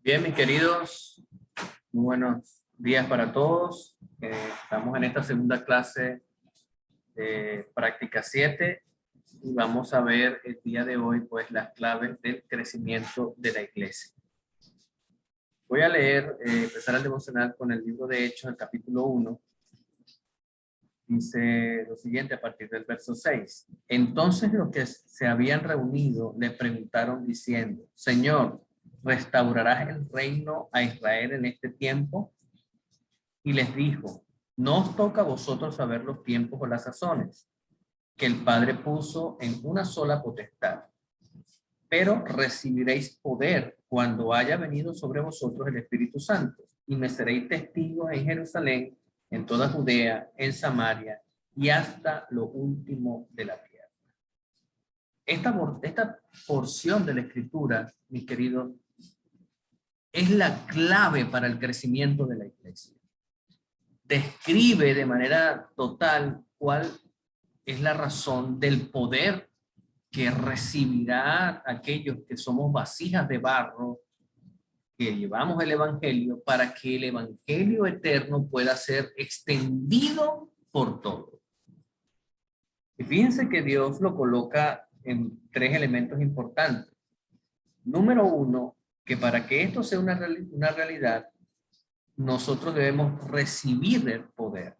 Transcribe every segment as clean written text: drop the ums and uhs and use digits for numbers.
Bien, mis queridos, muy buenos días para todos. Estamos en esta segunda clase de práctica 7 y vamos a ver el día de hoy pues las claves del crecimiento de la iglesia. Voy a leer, empezar el devocional con el libro de Hechos, el capítulo 1. Dice lo siguiente a partir del verso 6. Entonces los que se habían reunido le preguntaron diciendo: Señor, ¿restaurarás el reino a Israel en este tiempo? Y les dijo: no os toca a vosotros saber los tiempos o las sazones que el Padre puso en una sola potestad, pero recibiréis poder cuando haya venido sobre vosotros el Espíritu Santo, y me seréis testigos en Jerusalén, en toda Judea, en Samaria y hasta lo último de la tierra. Esta porción de la Escritura, mis queridos, es la clave para el crecimiento de la iglesia. Describe de manera total cuál es la razón del poder que recibirá aquellos que somos vasijas de barro, que llevamos el evangelio, para que el evangelio eterno pueda ser extendido por todo. Y fíjense que Dios lo coloca en tres elementos importantes. Número uno, que para que esto sea una realidad, nosotros debemos recibir el poder.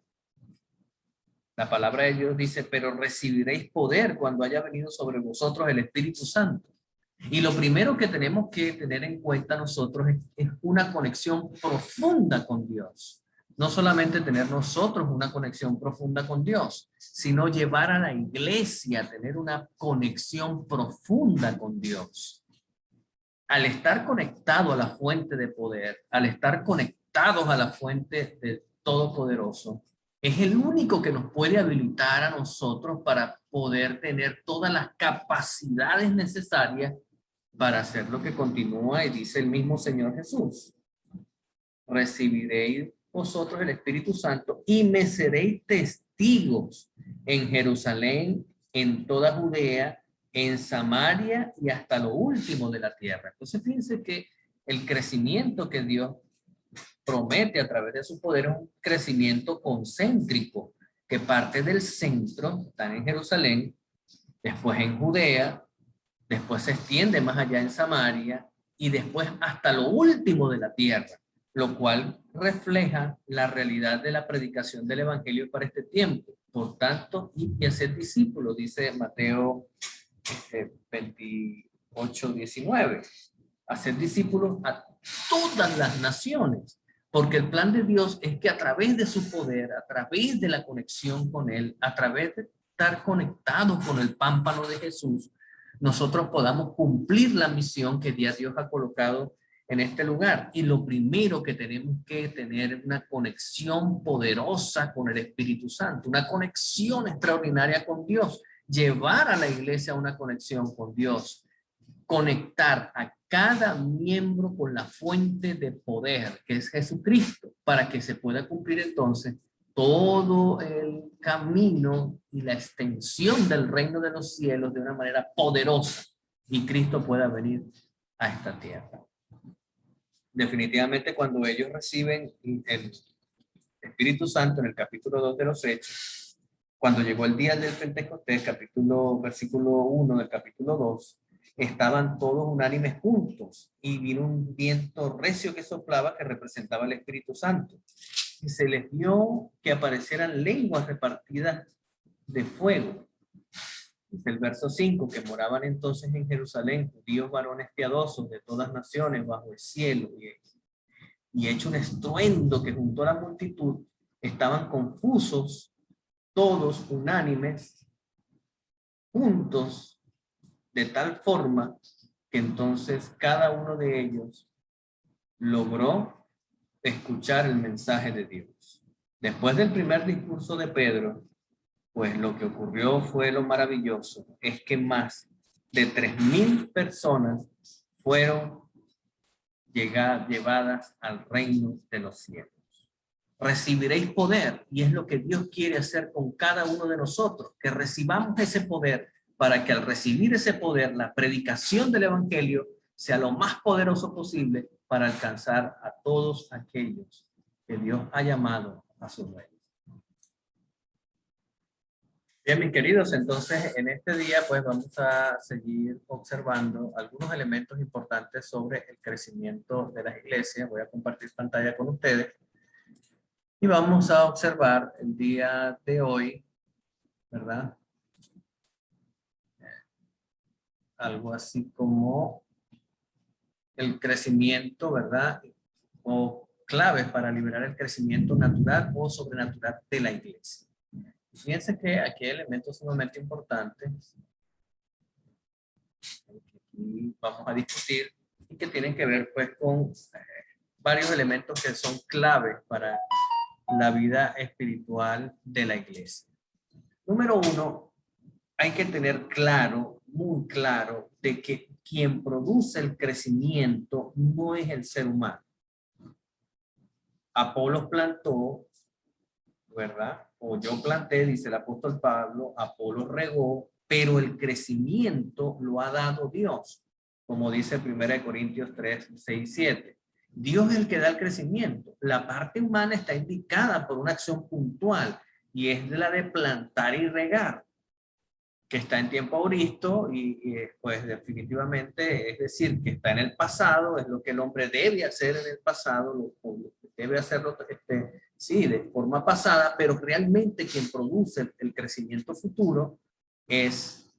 La palabra de Dios dice: pero recibiréis poder cuando haya venido sobre vosotros el Espíritu Santo. Y lo primero que tenemos que tener en cuenta nosotros es una conexión profunda con Dios. No solamente tener nosotros una conexión profunda con Dios, sino llevar a la iglesia a tener una conexión profunda con Dios. Al estar conectado a la fuente de poder, al estar conectados a la fuente del Todopoderoso, es el único que nos puede habilitar a nosotros para poder tener todas las capacidades necesarias para hacer lo que continúa y dice el mismo Señor Jesús: recibiréis vosotros el Espíritu Santo y me seréis testigos en Jerusalén, en toda Judea, en Samaria y hasta lo último de la tierra. Entonces fíjense que el crecimiento que Dios promete a través de su poder es un crecimiento concéntrico, que parte del centro, está en Jerusalén, después en Judea, después se extiende más allá en Samaria y después hasta lo último de la tierra, lo cual refleja la realidad de la predicación del evangelio para este tiempo. Por tanto, y hacer discípulos, dice Mateo 28:19. Hacer discípulos a todas las naciones, porque el plan de Dios es que a través de su poder, a través de la conexión con Él, a través de estar conectados con el pámpano de Jesús, nosotros podamos cumplir la misión que Dios ha colocado en este lugar. Y lo primero que tenemos que tener es una conexión poderosa con el Espíritu Santo, una conexión extraordinaria con Dios, llevar a la iglesia a una conexión con Dios, conectar a cada miembro con la fuente de poder que es Jesucristo, para que se pueda cumplir entonces todo el camino y la extensión del reino de los cielos de una manera poderosa y Cristo pueda venir a esta tierra. Definitivamente, cuando ellos reciben el Espíritu Santo en el capítulo 2 de los Hechos, cuando llegó el día del Pentecostés, versículo 1 del capítulo 2, estaban todos unánimes juntos y vino un viento recio que soplaba, que representaba el Espíritu Santo. Y se les vio que aparecieran lenguas repartidas de fuego. Dice el verso 5, que moraban entonces en Jerusalén judíos varones piadosos de todas naciones bajo el cielo, y hecho un estruendo que juntó a la multitud, estaban confusos, todos unánimes, juntos, de tal forma que entonces cada uno de ellos logró escuchar el mensaje de Dios. Después del primer discurso de Pedro, pues lo que ocurrió fue lo maravilloso, es que más de 3,000 personas fueron llevadas al reino de los cielos. Recibiréis poder, y es lo que Dios quiere hacer con cada uno de nosotros, que recibamos ese poder, para que al recibir ese poder, la predicación del evangelio sea lo más poderoso posible, para alcanzar a todos aquellos que Dios ha llamado a su reino. Bien, mis queridos, entonces en este día pues vamos a seguir observando algunos elementos importantes sobre el crecimiento de las iglesias. Voy a compartir pantalla con ustedes y vamos a observar el día de hoy, ¿verdad? Algo así como el crecimiento, ¿verdad? O claves para liberar el crecimiento natural o sobrenatural de la iglesia. Fíjense que aquí hay elementos sumamente importantes que vamos a discutir y que tienen que ver pues con varios elementos que son claves para la vida espiritual de la iglesia. Número uno, hay que tener claro, muy claro, de que quien produce el crecimiento no es el ser humano. Apolos plantó, ¿verdad? O yo planté, dice el apóstol Pablo, Apolos regó, pero el crecimiento lo ha dado Dios, como dice 1 Corintios 3, 6, 7. Dios es el que da el crecimiento. La parte humana está indicada por una acción puntual y es la de plantar y regar, que está en tiempo auristo y pues definitivamente, es decir, que está en el pasado, es lo que el hombre debe hacer en el pasado, lo debe hacerlo sí, de forma pasada, pero realmente quien produce el crecimiento futuro es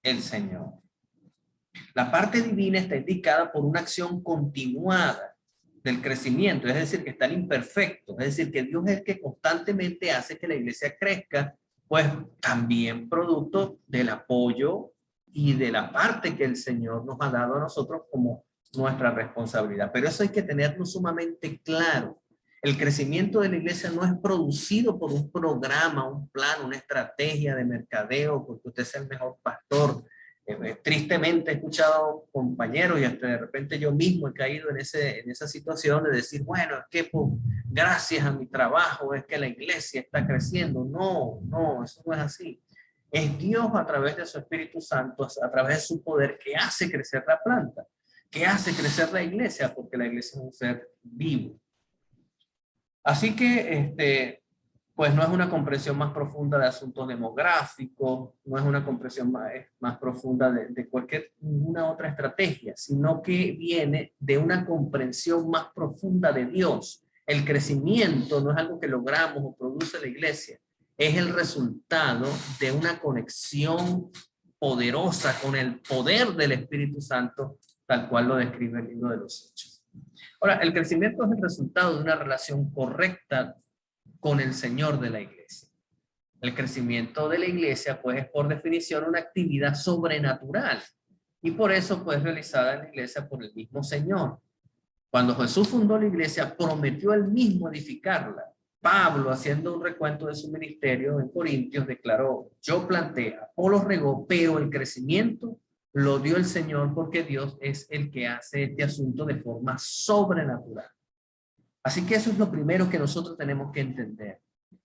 el Señor. La parte divina está indicada por una acción continuada del crecimiento, es decir, que está imperfecto, es decir, que Dios es el que constantemente hace que la iglesia crezca, pues también producto del apoyo y de la parte que el Señor nos ha dado a nosotros como nuestra responsabilidad. Pero eso hay que tenerlo sumamente claro. El crecimiento de la iglesia no es producido por un programa, un plan, una estrategia de mercadeo, porque usted sea el mejor pastor. Tristemente he escuchado compañeros y hasta de repente yo mismo he caído en esa situación de decir, bueno, es que pues, gracias a mi trabajo es que la iglesia está creciendo. No, no, eso no es así. Es Dios a través de su Espíritu Santo, a través de su poder, que hace crecer la planta, que hace crecer la iglesia, porque la iglesia es un ser vivo. Así que, pues no es una comprensión más profunda de asuntos demográficos, no es una comprensión más profunda de ninguna otra estrategia, sino que viene de una comprensión más profunda de Dios. El crecimiento no es algo que logramos o produce la iglesia, es el resultado de una conexión poderosa con el poder del Espíritu Santo, tal cual lo describe el libro de los Hechos. Ahora, el crecimiento es el resultado de una relación correcta con el Señor de la iglesia. El crecimiento de la iglesia, pues, es por definición una actividad sobrenatural y por eso, pues, realizada en la iglesia por el mismo Señor. Cuando Jesús fundó la iglesia, prometió él mismo edificarla. Pablo, haciendo un recuento de su ministerio en Corintios, declaró, yo planté, Apolos regó, pero el crecimiento lo dio el Señor, porque Dios es el que hace este asunto de forma sobrenatural. Así que eso es lo primero que nosotros tenemos que entender.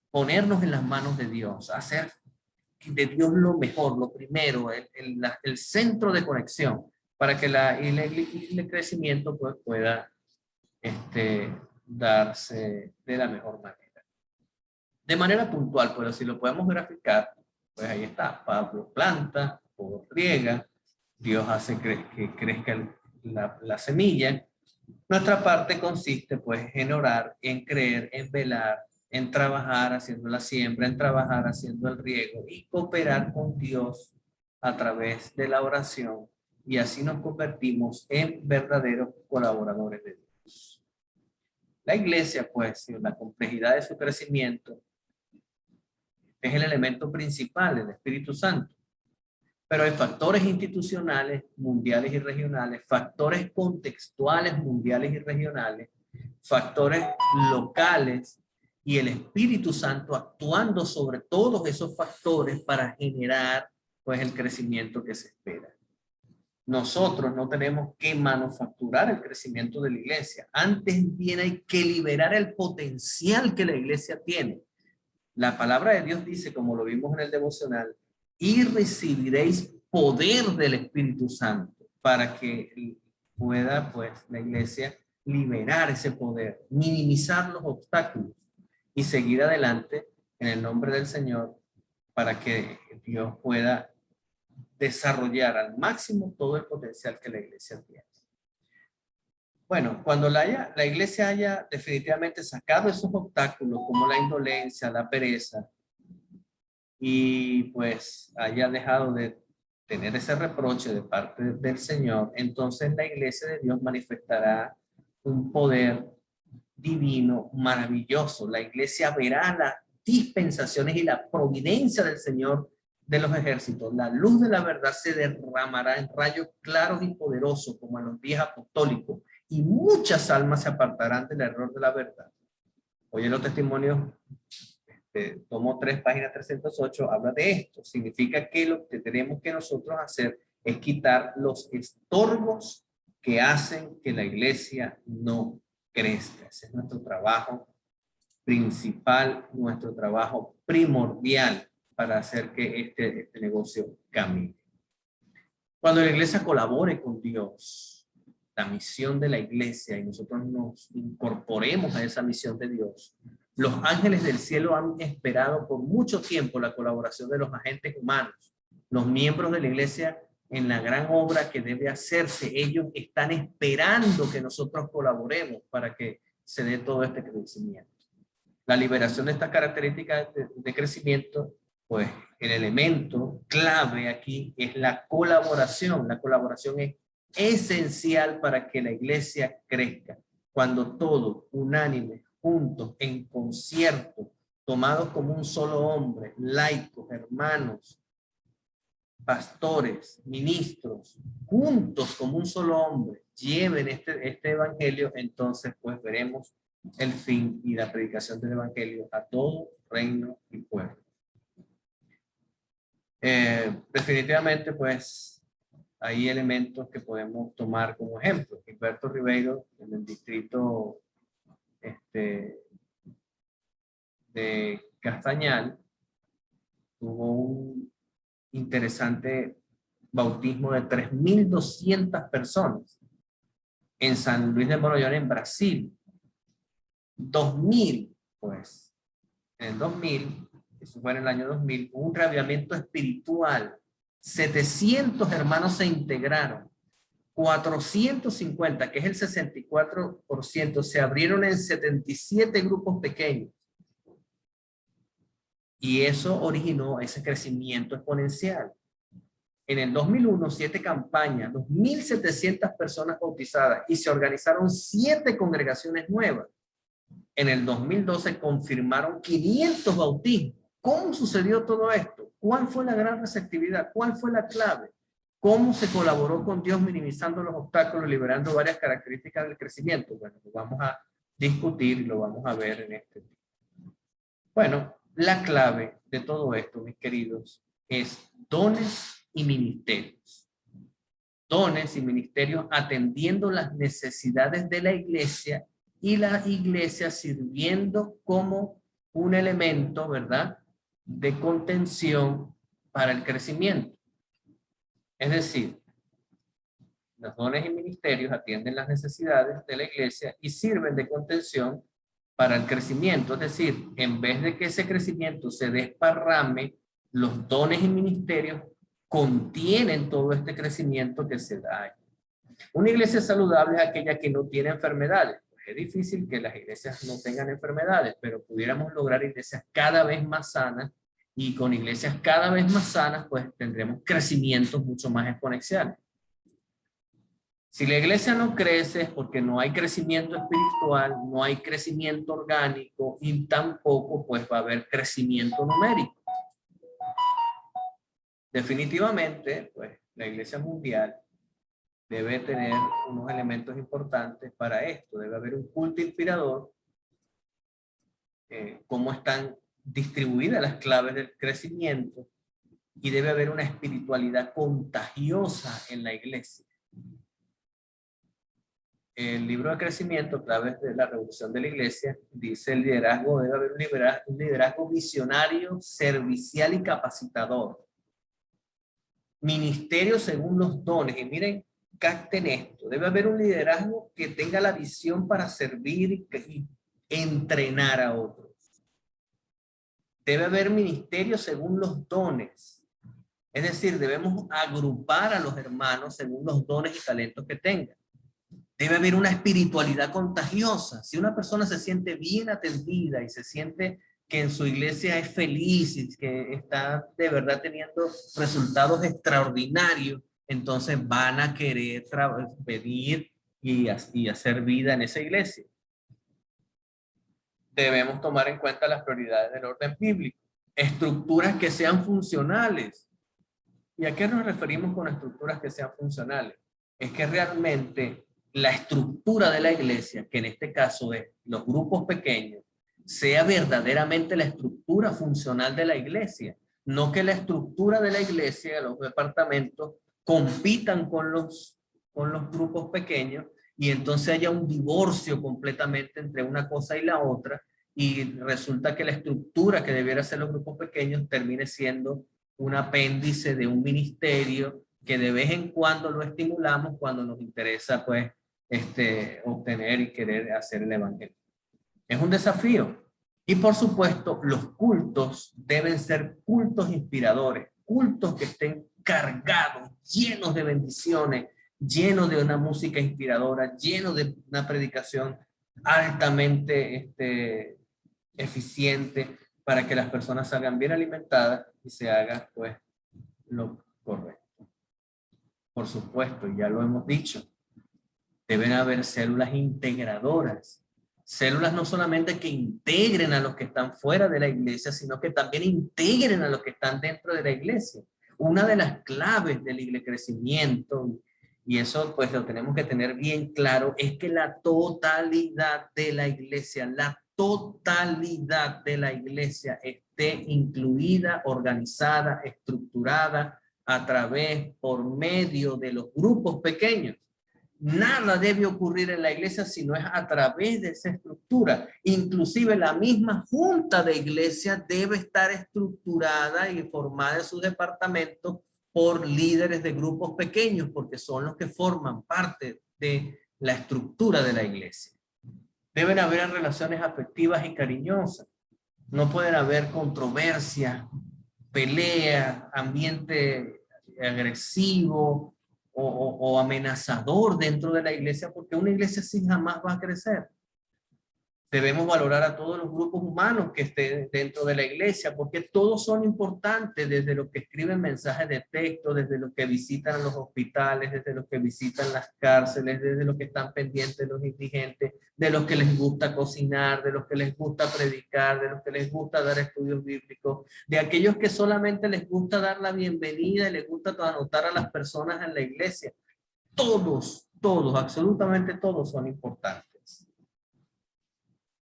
Ponernos en las manos de Dios, hacer de Dios lo mejor, lo primero, el centro de conexión, para que el crecimiento pues, pueda darse de la mejor manera. De manera puntual, pero si lo podemos graficar, pues ahí está, Pablo planta, Pablo riega, Dios hace que crezca la semilla. Nuestra parte consiste pues en orar, en creer, en velar, en trabajar haciendo la siembra, en trabajar haciendo el riego y cooperar con Dios a través de la oración, y así nos convertimos en verdaderos colaboradores de Dios. La iglesia, pues, en la complejidad de su crecimiento, es el elemento principal, el Espíritu Santo. Pero hay factores institucionales mundiales y regionales, factores contextuales mundiales y regionales, factores locales y el Espíritu Santo actuando sobre todos esos factores para generar pues el crecimiento que se espera. Nosotros no tenemos que manufacturar el crecimiento de la iglesia. Antes bien hay que liberar el potencial que la iglesia tiene. La palabra de Dios dice, como lo vimos en el devocional, y recibiréis poder del Espíritu Santo para que pueda pues la iglesia liberar ese poder, minimizar los obstáculos y seguir adelante en el nombre del Señor para que Dios pueda desarrollar al máximo todo el potencial que la iglesia tiene. Bueno, cuando la iglesia haya definitivamente sacado esos obstáculos como la indolencia, la pereza, y pues haya dejado de tener ese reproche de parte del Señor, entonces la iglesia de Dios manifestará un poder divino maravilloso. La iglesia verá las dispensaciones y la providencia del Señor de los ejércitos. La luz de la verdad se derramará en rayos claros y poderosos como en los días apostólicos, y muchas almas se apartarán del error de la verdad. Oye, los testimonios, tomo 3, página 308, habla de esto. Significa que lo que tenemos que nosotros hacer es quitar los estorbos que hacen que la iglesia no crezca. Ese es nuestro trabajo principal, nuestro trabajo primordial para hacer que este negocio camine. Cuando la iglesia colabore con Dios, la misión de la iglesia, y nosotros nos incorporemos a esa misión de Dios, los ángeles del cielo han esperado por mucho tiempo la colaboración de los agentes humanos, los miembros de la iglesia en la gran obra que debe hacerse. Ellos están esperando que nosotros colaboremos para que se dé todo este crecimiento. La liberación de estas características de crecimiento, pues el elemento clave aquí es la colaboración. La colaboración es esencial para que la iglesia crezca. Cuando todos, unánimes, juntos, en concierto, tomados como un solo hombre, laicos, hermanos, pastores, ministros, juntos como un solo hombre, lleven este evangelio, entonces pues veremos el fin y la predicación del evangelio a todo reino y pueblo. Definitivamente pues hay elementos que podemos tomar como ejemplo. Gilberto Ribeiro, en el distrito de Castañal, tuvo un interesante bautismo de 3.200 personas. En San Luis de Morollón, en Brasil, 2.000, pues, en el 2000, eso fue en el año 2000, hubo un reavivamiento espiritual. 700 hermanos se integraron. 450, que es el 64%, se abrieron en 77 grupos pequeños. Y eso originó ese crecimiento exponencial. En el 2001, 7 campañas, 2.700 personas bautizadas, y se organizaron 7 congregaciones nuevas. En el 2012 confirmaron 500 bautismos. ¿Cómo sucedió todo esto? ¿Cuál fue la gran receptividad? ¿Cuál fue la clave? ¿Cómo se colaboró con Dios minimizando los obstáculos, liberando varias características del crecimiento? Bueno, lo vamos a discutir y lo vamos a ver en este video. Bueno, la clave de todo esto, mis queridos, es dones y ministerios. Dones y ministerios atendiendo las necesidades de la iglesia, y la iglesia sirviendo como un elemento, ¿verdad?, de contención para el crecimiento. Es decir, los dones y ministerios atienden las necesidades de la iglesia y sirven de contención para el crecimiento. Es decir, en vez de que ese crecimiento se desparrame, los dones y ministerios contienen todo este crecimiento que se da. Una iglesia saludable es aquella que no tiene enfermedades. Pues es difícil que las iglesias no tengan enfermedades, pero pudiéramos lograr iglesias cada vez más sanas, y con iglesias cada vez más sanas, pues tendremos crecimientos mucho más exponenciales. Si la iglesia no crece es porque no hay crecimiento espiritual, no hay crecimiento orgánico, y tampoco pues va a haber crecimiento numérico. Definitivamente, pues la iglesia mundial debe tener unos elementos importantes para esto. Debe haber un culto inspirador, cómo están distribuidas las claves del crecimiento, y debe haber una espiritualidad contagiosa en la iglesia. El libro de crecimiento, claves de la revolución de la iglesia, dice: el liderazgo debe haber un liderazgo visionario, servicial y capacitador. Ministerio según los dones. Y miren capten esto, debe haber un liderazgo que tenga la visión para servir y entrenar a otros. Debe haber ministerio según los dones. Es decir, debemos agrupar a los hermanos según los dones y talentos que tengan. Debe haber una espiritualidad contagiosa. Si una persona se siente bien atendida y se siente que en su iglesia es feliz y que está de verdad teniendo resultados extraordinarios, entonces van a querer venir y hacer vida en esa iglesia. Debemos tomar en cuenta las prioridades del orden bíblico. Estructuras que sean funcionales. ¿Y a qué nos referimos con estructuras que sean funcionales? Es que realmente la estructura de la iglesia, que en este caso es los grupos pequeños, sea verdaderamente la estructura funcional de la iglesia. No que la estructura de la iglesia, los departamentos, compitan con los grupos pequeños y entonces haya un divorcio completamente entre una cosa y la otra y resulta que la estructura que debiera ser los grupos pequeños termine siendo un apéndice de un ministerio que de vez en cuando lo estimulamos cuando nos interesa pues obtener y querer hacer el evangelio. Es un desafío. Y por supuesto, los cultos deben ser cultos inspiradores, cultos que estén cargados, llenos de bendiciones, llenos de una música inspiradora, llenos de una predicación altamente eficiente para que las personas salgan bien alimentadas y se haga pues lo correcto. Por supuesto, ya lo hemos dicho, deben haber células integradoras. Células no solamente que integren a los que están fuera de la iglesia, sino que también integren a los que están dentro de la iglesia. Una de las claves del crecimiento, y eso pues lo tenemos que tener bien claro, es que la totalidad de la iglesia, esté incluida, organizada, estructurada a través, por medio de los grupos pequeños. Nada debe ocurrir en la iglesia si no es a través de esa estructura. Inclusive la misma junta de iglesia debe estar estructurada y formada en sus departamentos por líderes de grupos pequeños, porque son los que forman parte de la estructura de la iglesia. Deben haber relaciones afectivas y cariñosas. No pueden haber controversia, pelea, ambiente agresivo o amenazador dentro de la iglesia, porque una iglesia así jamás va a crecer. Debemos valorar a todos los grupos humanos que estén dentro de la iglesia, porque todos son importantes, desde los que escriben mensajes de texto, desde los que visitan los hospitales, desde los que visitan las cárceles, desde los que están pendientes de los indigentes, de los que les gusta cocinar, de los que les gusta predicar, de los que les gusta dar estudios bíblicos, de aquellos que solamente les gusta dar la bienvenida y les gusta anotar a las personas en la iglesia. Todos, absolutamente todos son importantes.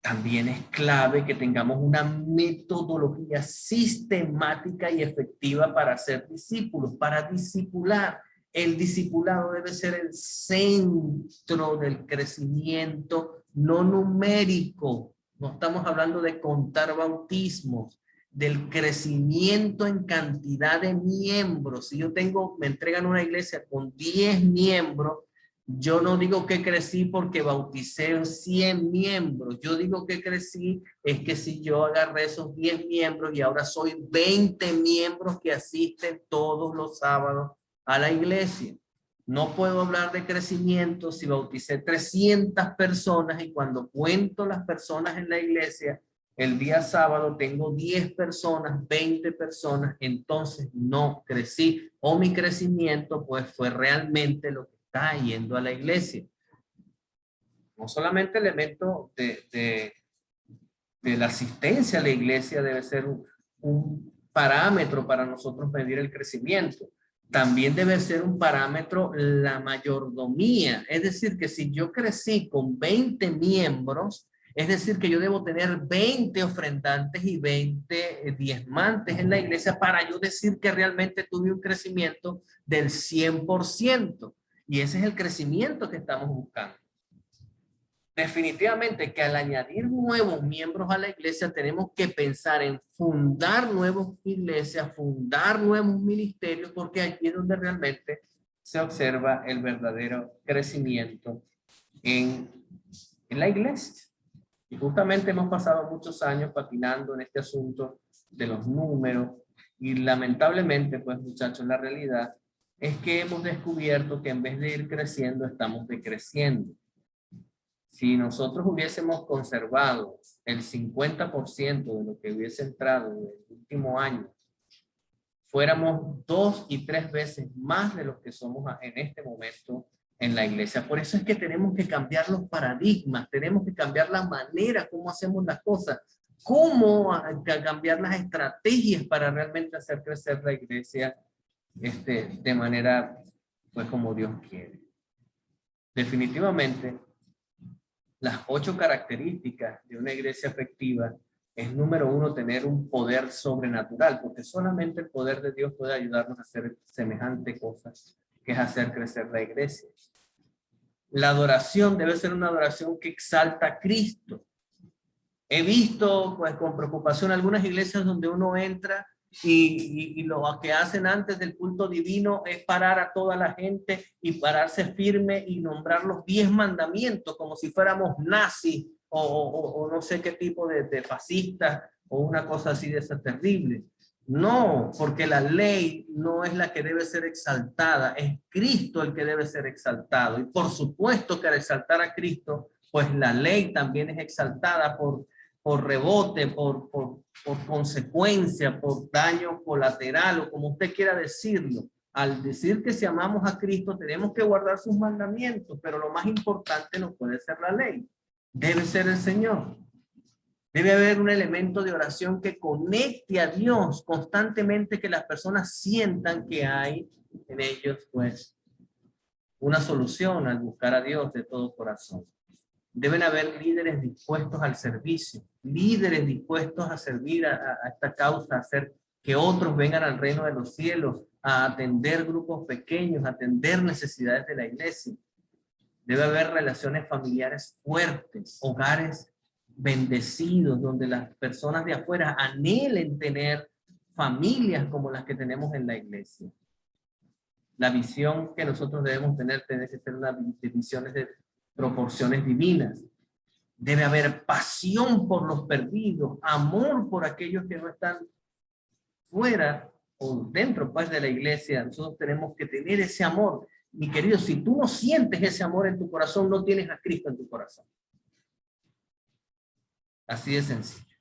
También es clave que tengamos una metodología sistemática y efectiva para ser discípulos, para discipular. El discipulado debe ser el centro del crecimiento no numérico. No estamos hablando de contar bautismos, del crecimiento en cantidad de miembros. Si yo me entregan una iglesia con 10 miembros, yo no digo que crecí porque bauticé 100 miembros. Yo digo que crecí es que si yo agarré esos 10 miembros y ahora soy 20 miembros que asisten todos los sábados a la iglesia. No puedo hablar de crecimiento si bauticé 300 personas y cuando cuento las personas en la iglesia, el día sábado tengo 10 personas, 20 personas, entonces no crecí. O mi crecimiento pues fue realmente lo que está yendo a la iglesia. No solamente el elemento de la asistencia a la iglesia debe ser un parámetro para nosotros medir el crecimiento. También debe ser un parámetro la mayordomía. Es decir, que si yo crecí con 20 miembros, es decir, que yo debo tener 20 ofrendantes y 20 diezmantes en la iglesia para yo decir que realmente tuve un crecimiento del 100%. Y ese es el crecimiento que estamos buscando. Definitivamente que al añadir nuevos miembros a la iglesia tenemos que pensar en fundar nuevas iglesias, fundar nuevos ministerios, porque aquí es donde realmente se observa el verdadero crecimiento en la iglesia. Y justamente hemos pasado muchos años patinando en este asunto de los números y lamentablemente, pues muchachos, la realidad es que hemos descubierto que en vez de ir creciendo, estamos decreciendo. Si nosotros hubiésemos conservado el 50% de lo que hubiese entrado en el último año, fuéramos 2 y 3 veces más de lo que somos en este momento en la iglesia. Por eso es que tenemos que cambiar los paradigmas, tenemos que cambiar la manera como hacemos las cosas, cómo cambiar las estrategias para realmente hacer crecer la iglesia de manera, pues, como Dios quiere. Definitivamente, las 8 características de una iglesia efectiva es, número 1, tener un poder sobrenatural, porque solamente el poder de Dios puede ayudarnos a hacer semejante cosas, que es hacer crecer la iglesia. La adoración debe ser una adoración que exalta a Cristo. He visto, pues, con preocupación algunas iglesias donde uno entra y lo que hacen antes del culto divino es parar a toda la gente y pararse firme y nombrar los 10 mandamientos como si fuéramos nazis o no sé qué tipo de fascistas o una cosa así de esa terrible. No, porque la ley no es la que debe ser exaltada, es Cristo el que debe ser exaltado. Y por supuesto que al exaltar a Cristo, pues la ley también es exaltada por rebote, por consecuencia, por daño colateral o como usted quiera decirlo. Al decir que si amamos a Cristo tenemos que guardar sus mandamientos, pero lo más importante no puede ser la ley, debe ser el Señor. Debe haber un elemento de oración que conecte a Dios constantemente, que las personas sientan que hay en ellos, pues, una solución al buscar a Dios de todo corazón. Deben haber líderes dispuestos al servicio, líderes dispuestos a servir a esta causa, a hacer que otros vengan al reino de los cielos, a atender grupos pequeños, a atender necesidades de la iglesia. Debe haber relaciones familiares fuertes, hogares bendecidos, donde las personas de afuera anhelen tener familias como las que tenemos en la iglesia. La visión que nosotros debemos tener tiene que ser una visión de proporciones divinas. Debe haber pasión por los perdidos, amor por aquellos que no están fuera o dentro, pues, de la iglesia. Nosotros tenemos que tener ese amor. Mi querido, si tú no sientes ese amor en tu corazón, no tienes a Cristo en tu corazón. Así de sencillo.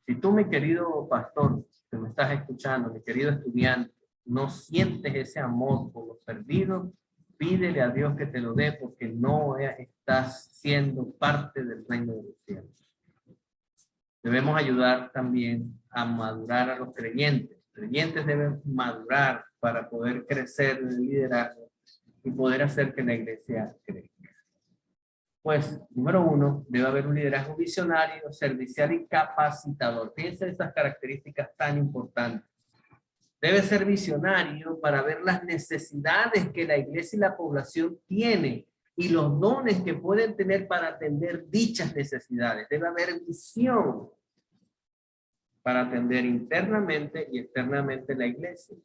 Si tú, mi querido pastor, que me estás escuchando, mi querido estudiante, no sientes ese amor por los perdidos, pídele a Dios que te lo dé, porque no estás siendo parte del reino de los cielos. Debemos ayudar también a madurar a los creyentes. Los creyentes deben madurar para poder crecer en el liderazgo y poder hacer que la iglesia crezca. Pues, número 1, debe haber un liderazgo visionario, servicial y capacitador. Fíjense esas características tan importantes. Debe ser visionario para ver las necesidades que la iglesia y la población tiene y los dones que pueden tener para atender dichas necesidades. Debe haber visión para atender internamente y externamente la iglesia.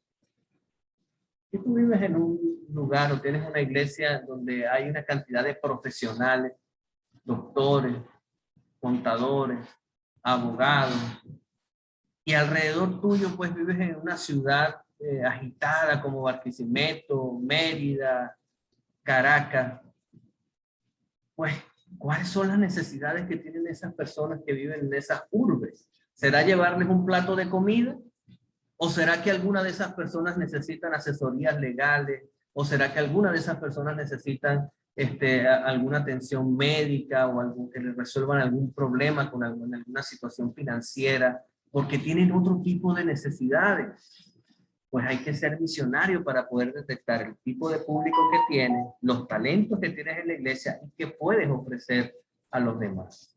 Si tú vives en un lugar o tienes una iglesia donde hay una cantidad de profesionales, doctores, contadores, abogados, y alrededor tuyo, pues, vives en una ciudad agitada como Barquisimeto, Mérida, Caracas, pues, ¿cuáles son las necesidades que tienen esas personas que viven en esas urbes? ¿Será llevarles un plato de comida? ¿O será que alguna de esas personas necesitan asesorías legales? ¿O será que alguna de esas personas necesitan alguna atención médica o algo que les resuelvan algún problema con alguna situación financiera? Porque tienen otro tipo de necesidades. Pues hay que ser visionario para poder detectar el tipo de público que tienes, los talentos que tienes en la iglesia y que puedes ofrecer a los demás.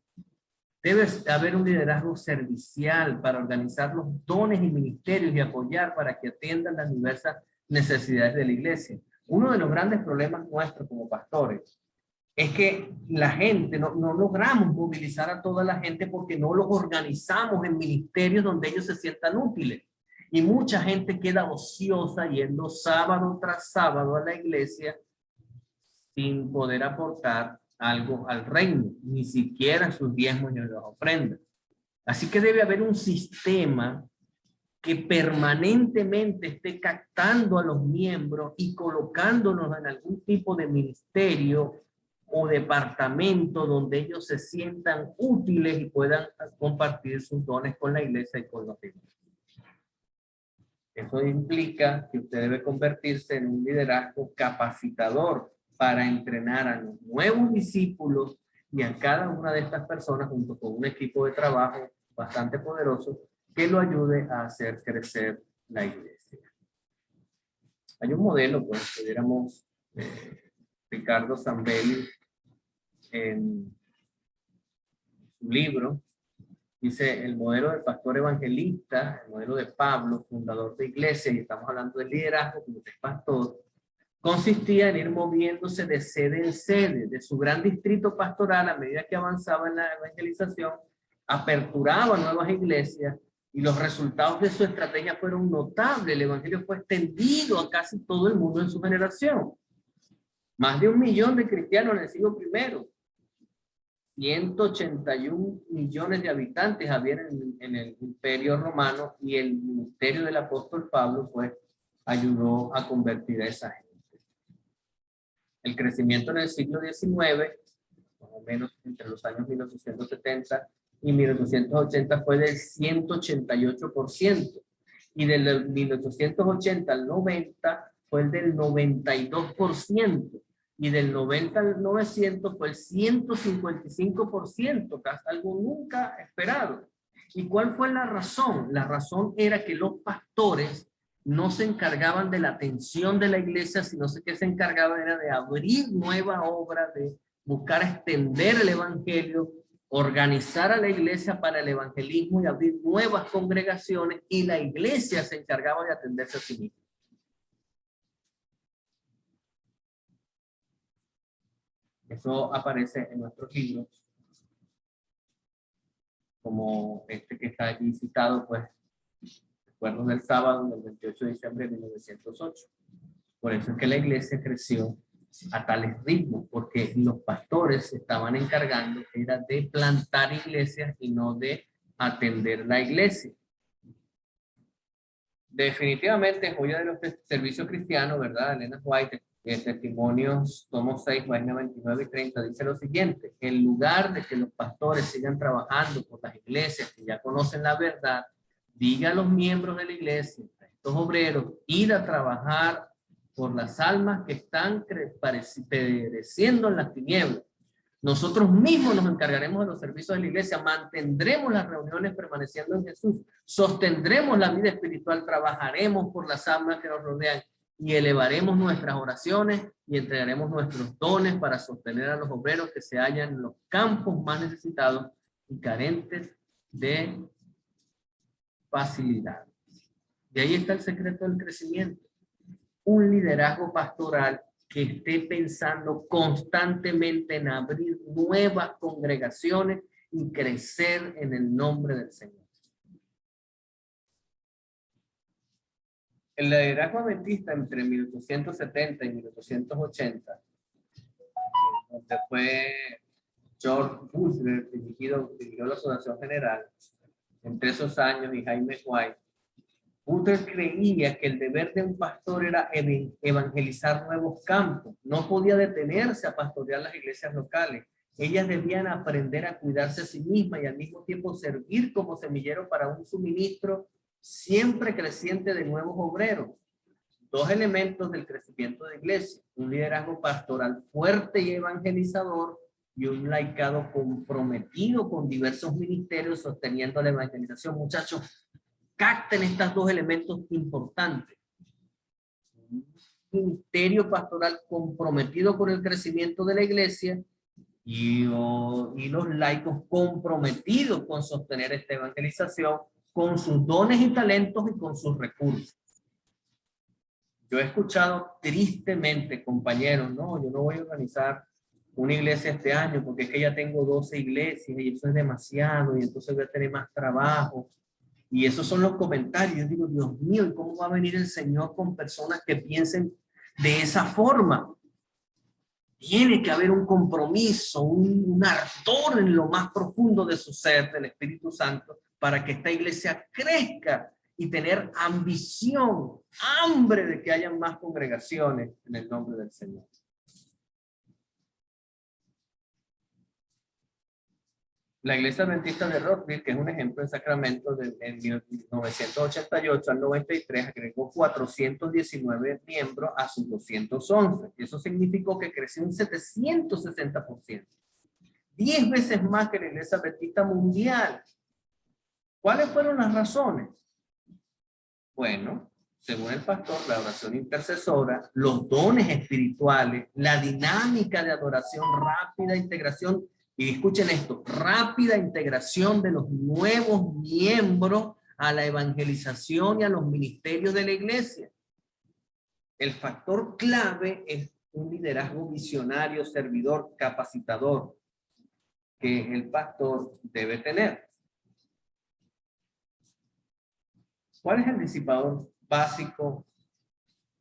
Debe haber un liderazgo servicial para organizar los dones y ministerios y apoyar para que atiendan las diversas necesidades de la iglesia. Uno de los grandes problemas nuestros como pastores es que la gente, no logramos movilizar a toda la gente porque no los organizamos en ministerios donde ellos se sientan útiles. Y mucha gente queda ociosa yendo sábado tras sábado a la iglesia sin poder aportar algo al reino, ni siquiera sus diezmos ni las ofrendas. Así que debe haber un sistema que permanentemente esté captando a los miembros y colocándolos en algún tipo de ministerio o departamento donde ellos se sientan útiles y puedan compartir sus dones con la iglesia y con los demás. Eso implica que usted debe convertirse en un liderazgo capacitador para entrenar a los nuevos discípulos y a cada una de estas personas junto con un equipo de trabajo bastante poderoso que lo ayude a hacer crecer la iglesia. Hay un modelo, pues, que diéramos Ricardo Zambelli en su libro. Dice, el modelo del pastor evangelista, el modelo de Pablo, fundador de iglesia, y estamos hablando del liderazgo como de pastor, consistía en ir moviéndose de sede en sede, de su gran distrito pastoral a medida que avanzaba en la evangelización, aperturaba nuevas iglesias y los resultados de su estrategia fueron notables. El evangelio fue extendido a casi todo el mundo en su generación. Más de 1 millón de cristianos en el siglo I. 181 millones de habitantes había en el Imperio Romano y el ministerio del apóstol Pablo pues ayudó a convertir a esa gente. El crecimiento en el siglo XIX, más o menos entre los años 1870 y 1880 fue del 188%, y del 1880 al 90 fue el del 92%, y del 90 al 900 fue el 155%, casi algo nunca esperado. ¿Y cuál fue la razón? La razón era que los pastores no se encargaban de la atención de la iglesia, sino que se encargaban era de abrir nueva obra, de buscar extender el evangelio, organizar a la iglesia para el evangelismo y abrir nuevas congregaciones, y la iglesia se encargaba de atenderse a sí misma. Eso aparece en nuestros libros, como este que está aquí citado, pues, Recuerdos del Sábado, del 28 de diciembre de 1908. Por eso es que la iglesia creció a tales ritmos, porque los pastores se estaban encargando era de plantar iglesias y no de atender la iglesia. Definitivamente, joya de los servicios cristianos, ¿verdad? Elena White, Testimonios, tomo 6, página 29 y 30, dice lo siguiente: en lugar de que los pastores sigan trabajando por las iglesias que ya conocen la verdad, diga a los miembros de la iglesia, a estos obreros, ir a trabajar por las almas que están pereciendo en las tinieblas. Nosotros mismos nos encargaremos de los servicios de la iglesia, mantendremos las reuniones permaneciendo en Jesús, sostendremos la vida espiritual, trabajaremos por las almas que nos rodean y elevaremos nuestras oraciones y entregaremos nuestros dones para sostener a los obreros que se hallan en los campos más necesitados y carentes de facilidad. De ahí está el secreto del crecimiento. Un liderazgo pastoral que esté pensando constantemente en abrir nuevas congregaciones y crecer en el nombre del Señor. El liderazgo adventista entre 1870 y 1880, donde fue George Butler, dirigió la Asociación General, entre esos años, y Jaime White, Butler creía que el deber de un pastor era evangelizar nuevos campos. No podía detenerse a pastorear las iglesias locales. Ellas debían aprender a cuidarse a sí mismas y al mismo tiempo servir como semillero para un suministro siempre creciente de nuevos obreros. Dos elementos del crecimiento de iglesia: un liderazgo pastoral fuerte y evangelizador, y un laicado comprometido con diversos ministerios sosteniendo la evangelización. Muchachos, capten estos dos elementos importantes: un ministerio pastoral comprometido con el crecimiento de la iglesia y los laicos comprometidos con sostener esta evangelización con sus dones y talentos y con sus recursos. Yo he escuchado tristemente compañeros: no, yo no voy a organizar una iglesia este año porque es que ya tengo 12 iglesias y eso es demasiado y entonces voy a tener más trabajo. Y esos son los comentarios. Yo digo, Dios mío, ¿y cómo va a venir el Señor con personas que piensen de esa forma? Tiene que haber un compromiso, un ardor en lo más profundo de su ser, del Espíritu Santo, para que esta iglesia crezca y tener ambición, hambre de que haya más congregaciones en el nombre del Señor. La Iglesia Adventista de Rockville, que es un ejemplo en Sacramento, en 1988 al 93, agregó 419 miembros a sus 211. Eso significó que creció un 760%. 10 veces más que la Iglesia Adventista Mundial. ¿Cuáles fueron las razones? Bueno, según el pastor, la oración intercesora, los dones espirituales, la dinámica de adoración, rápida integración. Y escuchen esto, rápida integración de los nuevos miembros a la evangelización y a los ministerios de la iglesia. El factor clave es un liderazgo visionario, servidor, capacitador, que el pastor debe tener. ¿Cuál es el disipador básico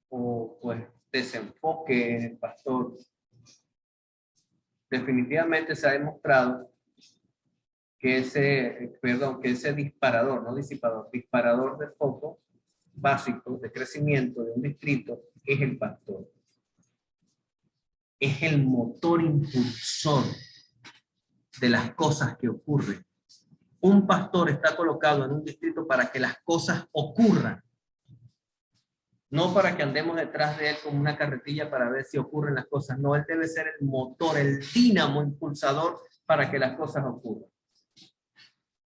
o pues desenfoque en el pastor? Definitivamente se ha demostrado que ese disparador, no disipador, disparador de foco básico de crecimiento de un distrito es el pastor. Es el motor impulsor de las cosas que ocurren. Un pastor está colocado en un distrito para que las cosas ocurran. No para que andemos detrás de él como una carretilla para ver si ocurren las cosas. No, él debe ser el motor, el dínamo impulsador para que las cosas ocurran.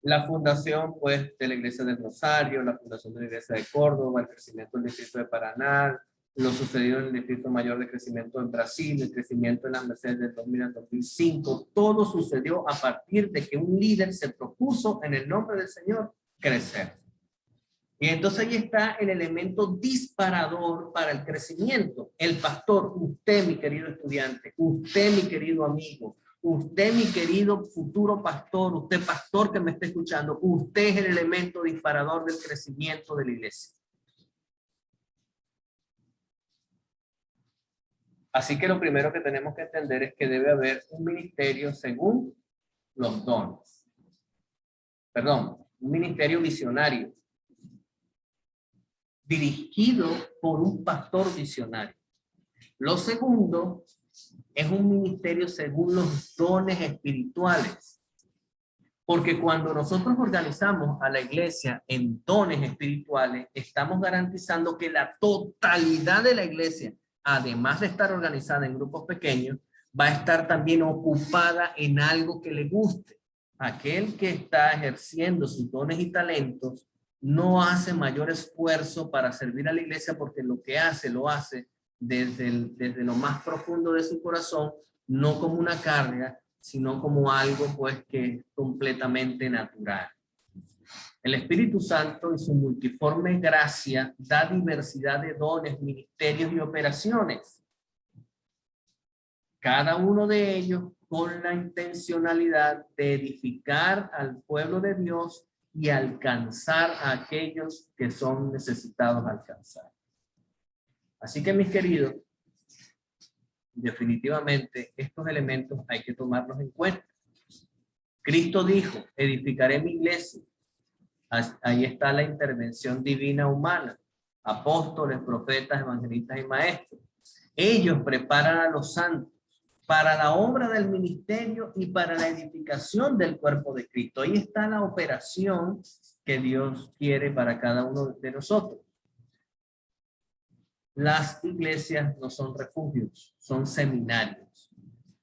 La fundación, pues, de la Iglesia del Rosario, la fundación de la Iglesia de Córdoba, el crecimiento del distrito de Paraná, lo sucedido en el distrito mayor de crecimiento en Brasil, el crecimiento en las Mercedes del 2000 al 2005, todo sucedió a partir de que un líder se propuso en el nombre del Señor crecer. Y entonces ahí está el elemento disparador para el crecimiento. El pastor, usted mi querido estudiante, usted mi querido amigo, usted mi querido futuro pastor, usted pastor que me está escuchando, usted es el elemento disparador del crecimiento de la iglesia. Así que lo primero que tenemos que entender es que debe haber un ministerio según los dones. Perdón, un ministerio visionario, dirigido por un pastor visionario. Lo segundo es un ministerio según los dones espirituales. Porque cuando nosotros organizamos a la iglesia en dones espirituales, estamos garantizando que la totalidad de la iglesia, además de estar organizada en grupos pequeños, va a estar también ocupada en algo que le guste. Aquel que está ejerciendo sus dones y talentos no hace mayor esfuerzo para servir a la iglesia porque lo que hace, lo hace desde lo más profundo de su corazón, no como una carga, sino como algo pues que es completamente natural. El Espíritu Santo y su multiforme gracia da diversidad de dones, ministerios y operaciones. Cada uno de ellos con la intencionalidad de edificar al pueblo de Dios y alcanzar a aquellos que son necesitados alcanzar. Así que mis queridos, definitivamente estos elementos hay que tomarlos en cuenta. Cristo dijo, edificaré mi iglesia. Ahí está la intervención divina humana. Apóstoles, profetas, evangelistas y maestros. Ellos preparan a los santos para la obra del ministerio y para la edificación del cuerpo de Cristo. Ahí está la operación que Dios quiere para cada uno de nosotros. Las iglesias no son refugios, son seminarios.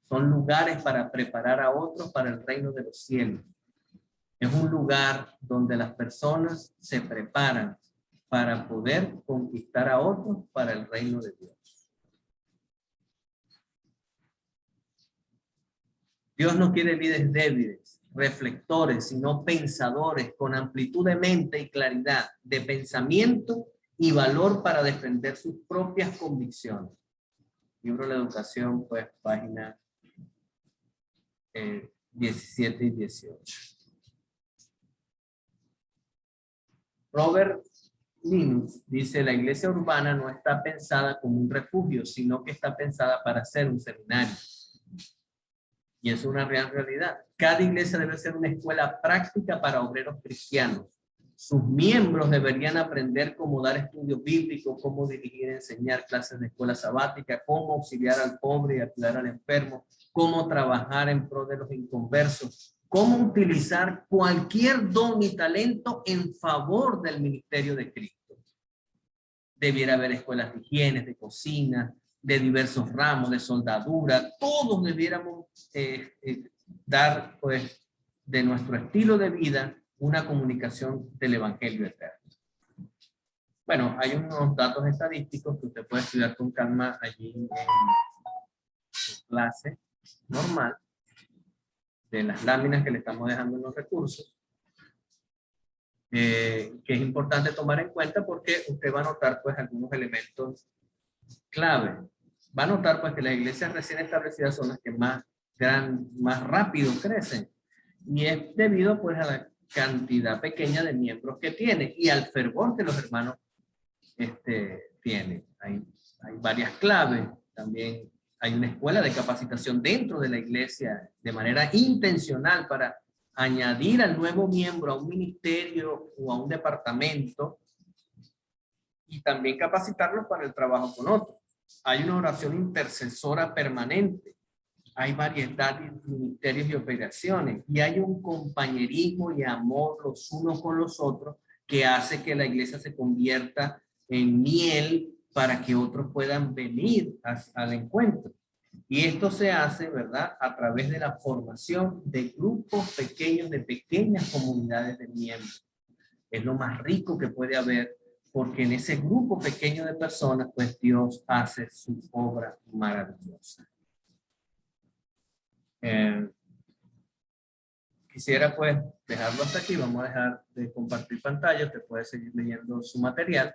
Son lugares para preparar a otros para el reino de los cielos. Es un lugar donde las personas se preparan para poder conquistar a otros para el reino de Dios. Dios no quiere líderes débiles, reflectores, sino pensadores con amplitud de mente y claridad de pensamiento y valor para defender sus propias convicciones. Libro de la Educación, pues, página 17 y 18. Robert Linus dice, la iglesia urbana no está pensada como un refugio, sino que está pensada para ser un seminario. Y es una real realidad. Cada iglesia debe ser una escuela práctica para obreros cristianos. Sus miembros deberían aprender cómo dar estudios bíblicos, cómo dirigir y enseñar clases de escuela sabática, cómo auxiliar al pobre y ayudar al enfermo, cómo trabajar en pro de los inconversos, cómo utilizar cualquier don y talento en favor del ministerio de Cristo. Debiera haber escuelas de higiene, de cocina, de diversos ramos, de soldadura. Todos debiéramos dar, pues, de nuestro estilo de vida una comunicación del evangelio eterno. Bueno, hay unos datos estadísticos que usted puede estudiar con calma allí en su clase normal, de las láminas que le estamos dejando en los recursos, que es importante tomar en cuenta porque usted va a notar pues algunos elementos clave. Va a notar pues que las iglesias recién establecidas son las que más rápido crecen, y es debido pues a la cantidad pequeña de miembros que tiene y al fervor que los hermanos tienen. Hay varias claves. También hay una escuela de capacitación dentro de la iglesia de manera intencional para añadir al nuevo miembro a un ministerio o a un departamento y también capacitarlos para el trabajo con otros. Hay una oración intercesora permanente. Hay variedad de ministerios y operaciones, y hay un compañerismo y amor los unos con los otros que hace que la iglesia se convierta en miel para que otros puedan venir al encuentro. Y esto se hace, ¿verdad?, a través de la formación de grupos pequeños, de pequeñas comunidades de miembros. Es lo más rico que puede haber, porque en ese grupo pequeño de personas, pues Dios hace su obra maravillosa. Quisiera pues dejarlo hasta aquí. Vamos a dejar de compartir pantalla. Usted puede seguir leyendo su material.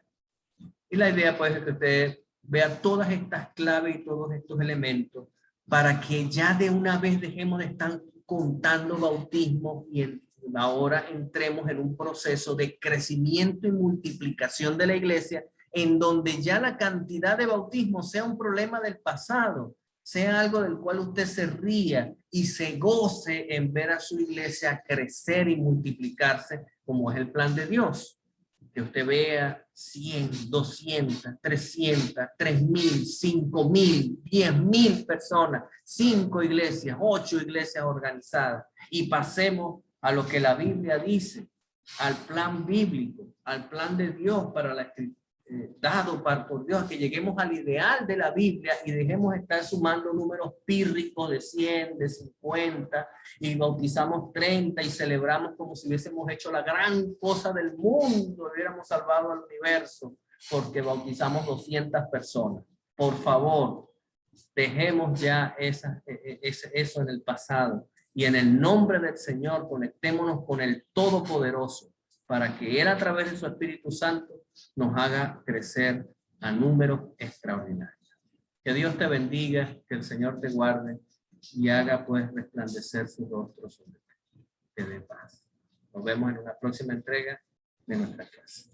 Y la idea pues es que usted vea todas estas claves y todos estos elementos para que ya de una vez dejemos de estar contando bautismos y ahora entremos en un proceso de crecimiento y multiplicación de la iglesia, en donde ya la cantidad de bautismos sea un problema del pasado, sea algo del cual usted se ría y se goce en ver a su iglesia crecer y multiplicarse como es el plan de Dios. Que usted vea 100, 200, 300, 3,000, 5,000, 10,000 personas, 5 iglesias, 8 iglesias organizadas, y pasemos a lo que la Biblia dice, al plan bíblico, al plan de Dios para la dado por Dios, que lleguemos al ideal de la Biblia y dejemos de estar sumando números pírricos de 100, de 50, y bautizamos 30 y celebramos como si hubiésemos hecho la gran cosa del mundo, hubiéramos salvado al universo porque bautizamos 200 personas. Por favor, dejemos ya eso en el pasado, y en el nombre del Señor conectémonos con el Todopoderoso para que Él, a través de su Espíritu Santo, nos haga crecer a números extraordinarios. Que Dios te bendiga, que el Señor te guarde y haga pues resplandecer su rostro sobre ti. Te dé paz. Nos vemos en una próxima entrega de nuestra clase.